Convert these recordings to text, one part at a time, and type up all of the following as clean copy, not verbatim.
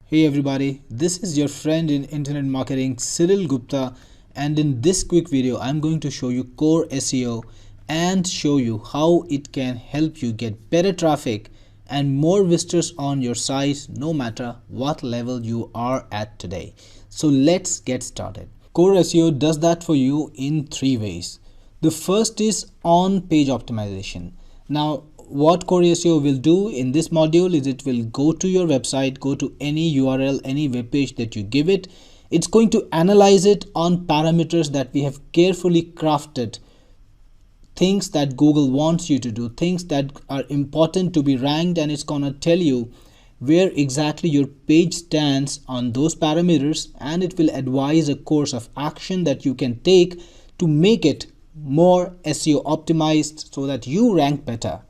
Hey everybody, this is your friend in internet marketing Cyril Gupta, and in this quick video I'm going to show you core SEO and show you how it can help you get better traffic and more visitors on your site no matter what level you are at today. So let's get started. Core SEO does that for you in three ways. The first is on-page optimization. Now what Core SEO will do in this module is it will go to your website, go to any URL, any web page that you give it. It's going to analyze it on parameters that we have carefully crafted, things that Google wants you to do, things that are important to be ranked, and it's gonna tell you where exactly your page stands on those parameters, and it will advise a course of action that you can take to make it more SEO optimized so that you rank better.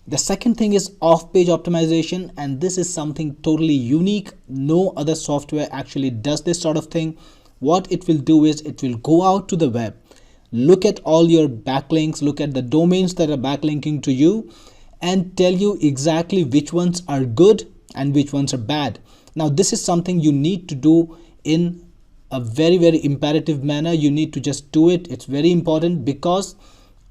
The second thing is off-page optimization, and this is something totally unique. No other software actually does this sort of thing. What it will do is it will go out to the web, look at all your backlinks, look at the domains that are backlinking to you, and tell you exactly which ones are good and which ones are bad. Now this is something you need to do in a very imperative manner. You need to just do it. It's very important because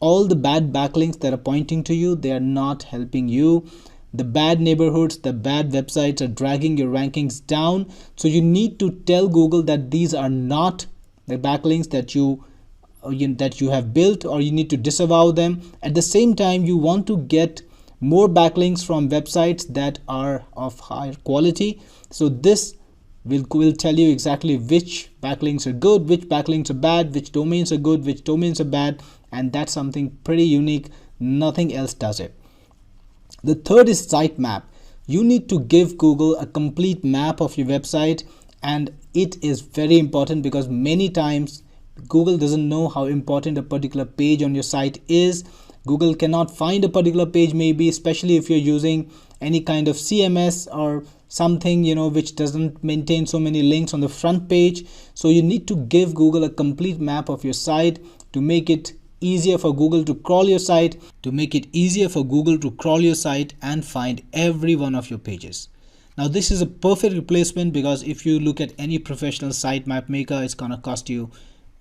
all the bad backlinks that are pointing to you, they are not helping you. The bad neighborhoods, the bad websites are dragging your rankings down. So you need to tell Google that these are not the backlinks that you have built, or you need to disavow them. At the same time, you want to get more backlinks from websites that are of higher quality. So this will tell you exactly which backlinks are good, which backlinks are bad, which domains are good, which domains are bad, and that's something pretty unique. Nothing else does it. The third is sitemap. You need to give Google a complete map of your website, and it is very important because many times Google doesn't know how important a particular page on your site is. Google cannot find a particular page, maybe especially if you're using any kind of CMS or something which doesn't maintain so many links on the front page. So you need to give Google a complete map of your site to make it easier for Google to crawl your site, and find every one of your pages. Now this is a perfect replacement because if you look at any professional sitemap maker, it's gonna cost you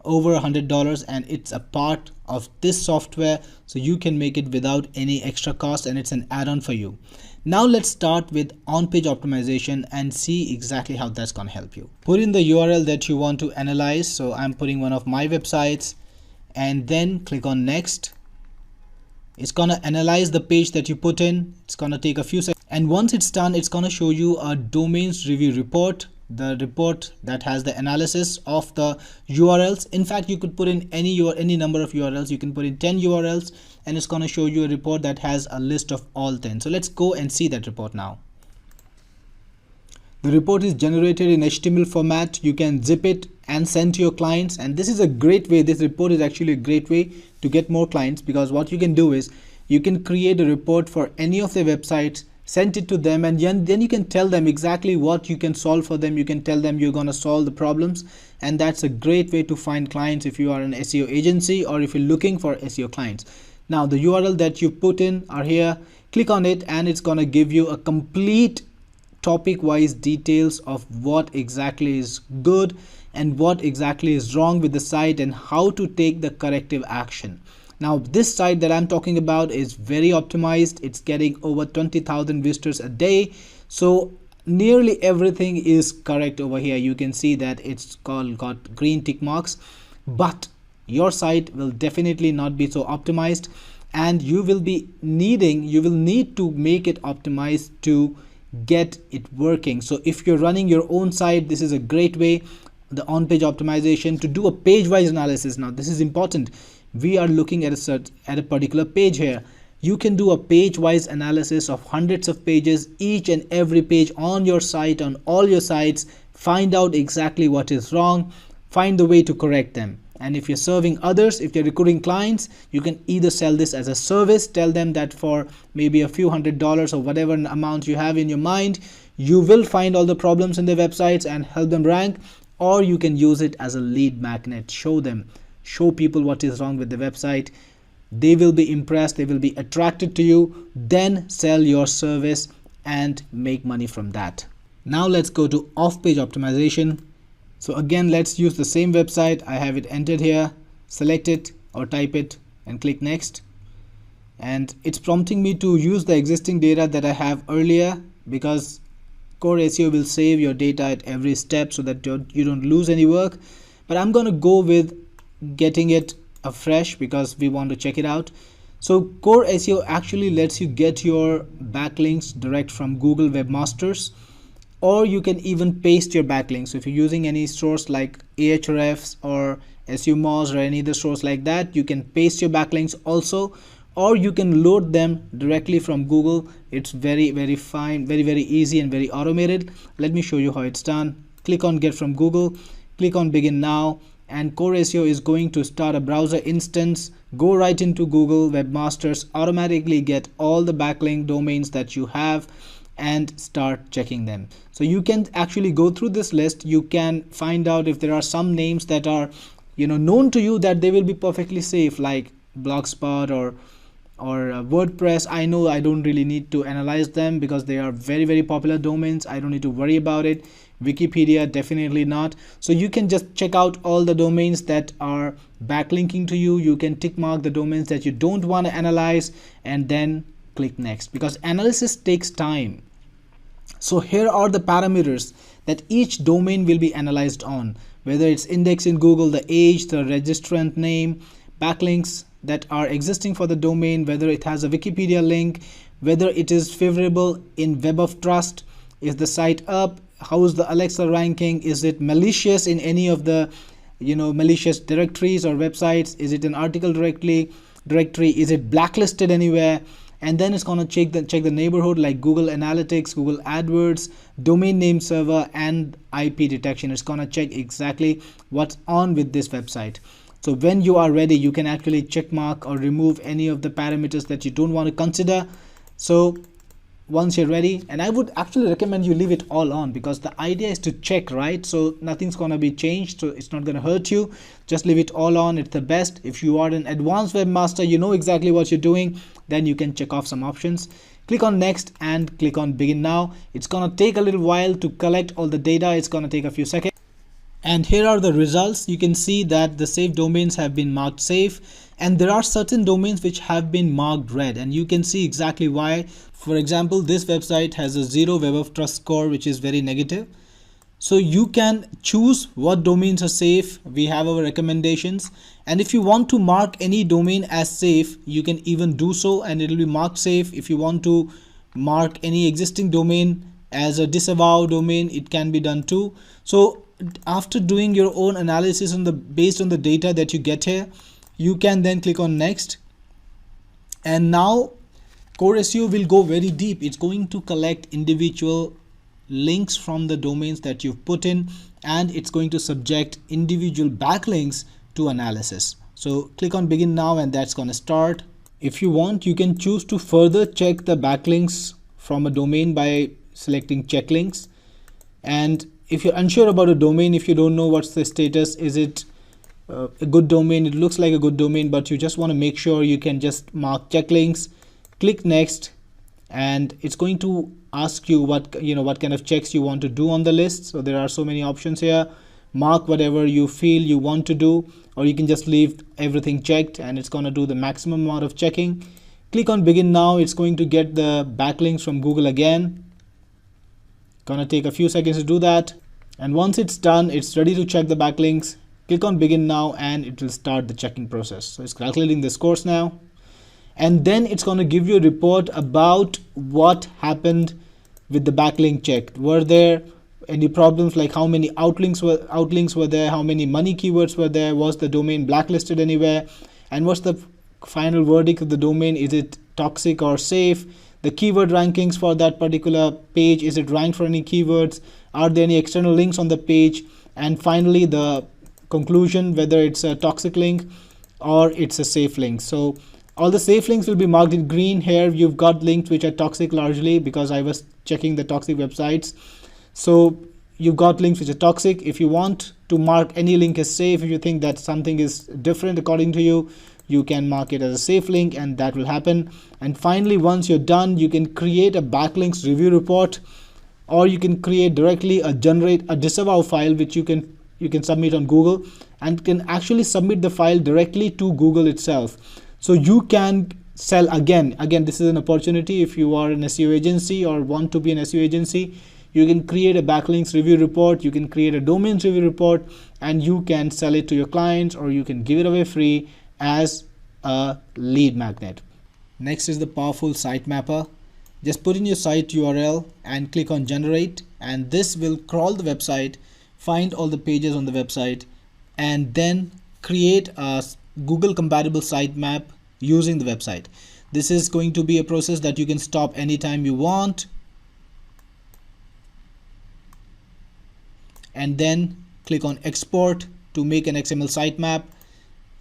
over $100, and it's a part of this software, so you can make it without any extra cost, and it's an add-on for you. Now let's start with on-page optimization and see exactly how that's gonna help you. Put in the URL that you want to analyze. So I'm putting one of my websites, and then click on next. It's gonna analyze the page that you put in. It's gonna take a few seconds, and once it's done, it's gonna show you a domains review report, the report that has the analysis of the URLs. In fact, you could put in any number of URLs. You can put in 10 URLs, and it's going to show you a report that has a list of all 10. So let's go and see that report now. The report is generated in HTML format. You can zip it and send to your clients, and this is a great way. This report is actually a great way to get more clients, because what you can do is you can create a report for any of their websites, send it to them, and then you can tell them exactly what you can solve for them. You can tell them you're going to solve the problems, and that's a great way to find clients if you are an SEO agency or if you're looking for SEO clients. Now the URL that you put in are here. Click on it, and it's going to give you a complete topic wise details of what exactly is good and what exactly is wrong with the site and how to take the corrective action. Now this site that I'm talking about is very optimized. It's getting over 20,000 visitors a day. So nearly everything is correct over here. You can see that it's got green tick marks, but your site will definitely not be so optimized, and you will need to make it optimized to get it working. So if you're running your own site, this is a great way, the on-page optimization, to do a page-wise analysis. Now this is important. We are looking at a particular page here. You can do a page-wise analysis of hundreds of pages, each and every page on your site, on all your sites, find out exactly what is wrong, find the way to correct them. And if you're serving others, if you're recruiting clients, you can either sell this as a service, tell them that for maybe a few $100s or whatever amount you have in your mind, you will find all the problems in their websites and help them rank, or you can use it as a lead magnet. Show people what is wrong with the website. They will be impressed, they will be attracted to you, then sell your service and make money from that. Now let's go to off-page optimization. So again, let's use the same website. I have it entered here. Select it or type it and click next. And it's prompting me to use the existing data that I have earlier, because CoreSEO will save your data at every step so that you don't lose any work. But I'm going to go with getting it afresh because we want to check it out. So CoreSEO actually lets you get your backlinks direct from Google Webmasters, or you can even paste your backlinks. So if you're using any source like Ahrefs or SEOmoz or any other source like that, you can paste your backlinks also, or you can load them directly from Google. It's very fine, very easy and very automated. Let me show you how it's done. Click on get from Google, click on begin now, and CoreSEO is going to start a browser instance. Go right into Google Webmasters, automatically get all the backlink domains that you have and start checking them. So you can actually go through this list. You can find out if there are some names that are known to you that they will be perfectly safe, like Blogspot or WordPress. I know I don't really need to analyze them because they are very popular domains. I don't need to worry about it. Wikipedia, definitely not. So you can just check out all the domains that are backlinking to you. You can tick mark the domains that you don't want to analyze and then click next, because analysis takes time. So here are the parameters that each domain will be analyzed on, whether it's indexed in Google, the age, the registrant name, backlinks that are existing for the domain, whether it has a Wikipedia link, whether it is favorable in Web of Trust, is the site up, how is the Alexa ranking, is it malicious in any of the malicious directories or websites, is it an article directory, is it blacklisted anywhere? And then it's going to check the neighborhood like Google Analytics, Google AdWords, domain name server, and IP detection. It's going to check exactly what's on with this website. So when you are ready, you can actually check mark or remove any of the parameters that you don't want to consider. So once you're ready, and I would actually recommend you leave it all on, because the idea is to check, right? So nothing's going to be changed, so it's not going to hurt you. Just leave it all on. It's the best. If you are an advanced webmaster, you know exactly what you're doing, then you can check off some options. Click on next and click on begin now. It's going to take a little while to collect all the data. It's going to take a few seconds. And here are the results. You can see that the saved domains have been marked safe, and there are certain domains which have been marked red, and you can see exactly why. For example, this website has a 0 Web of Trust score, which is very negative. So you can choose what domains are safe. We have our recommendations, and if you want to mark any domain as safe, you can even do so and it will be marked safe. If you want to mark any existing domain as a disavow domain, it can be done too. So after doing your own analysis based on the data that you get here, you can then click on next. And now CoreSEO will go very deep. It's going to collect individual links from the domains that you've put in, and it's going to subject individual backlinks to analysis. So click on begin now, and that's going to start. If you want, you can choose to further check the backlinks from a domain by selecting check links. And if you're unsure about a domain, if you don't know what's the status, is it a good domain, it looks like a good domain, but you just want to make sure, you can just mark check links, click next, and it's going to ask you what kind of checks you want to do on the list. So there are so many options here. Mark whatever you feel you want to do, or you can just leave everything checked and it's going to do the maximum amount of checking. Click on begin now. It's going to get the backlinks from Google again. Gonna take a few seconds to do that, and once it's done, it's ready to check the backlinks. Click on begin now and it will start the checking process. So it's calculating the scores now, and then it's going to give you a report about what happened with the backlink checked. Were there any problems, like how many outlinks were there, how many money keywords were there, was the domain blacklisted anywhere, and what's the final verdict of the domain, is it toxic or safe, the keyword rankings for that particular page, is it ranked for any keywords, are there any external links on the page, and finally the conclusion, whether it's a toxic link or it's a safe link. So all the safe links will be marked in green. Here you've got links which are toxic, largely because I was checking the toxic websites. So you've got links which are toxic. If you want to mark any link as safe, if you think that something is different according to you, you can mark it as a safe link, and that will happen. And finally, once you're done, you can create a backlinks review report or you can create directly generate a disavow file which you can submit on Google, and can actually submit the file directly to Google itself. So you can sell again. This is an opportunity. If you are an SEO agency or want to be an SEO agency, you can create a backlinks review report, you can create a domains review report, and you can sell it to your clients, or you can give it away free as a lead magnet. Next is the powerful site mapper. Just put in your site URL and click on generate, and this will crawl the website, find all the pages on the website, and then create a Google compatible sitemap using the website. This is going to be a process that you can stop anytime you want, and then click on export to make an XML sitemap.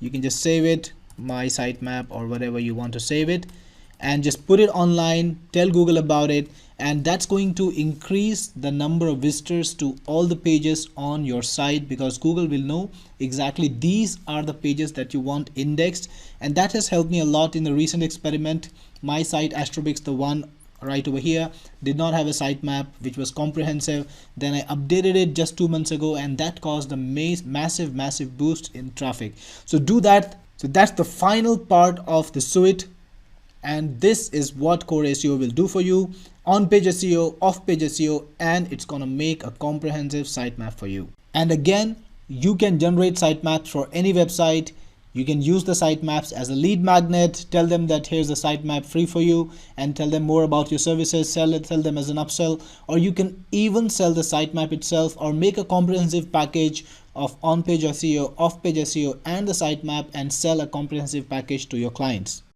You can just save it, my sitemap, or whatever you want to save it, and just put it online, tell Google about it, and that's going to increase the number of visitors to all the pages on your site, because Google will know exactly these are the pages that you want indexed. And that has helped me a lot in the recent experiment. My site Astrobix, the one right over here, did not have a sitemap which was comprehensive. Then I updated it just 2 months ago, and that caused a massive boost in traffic. So do that. So that's the final part of the suite, and this is what CoreSEO will do for you: on-page SEO, off-page SEO, and it's gonna make a comprehensive sitemap for you. And again, you can generate sitemaps for any website. You can use the sitemaps as a lead magnet, tell them that here's a sitemap free for you, and tell them more about your services, sell them as an upsell, or you can even sell the sitemap itself, or make a comprehensive package of on-page SEO, off-page SEO, and the sitemap, and sell a comprehensive package to your clients.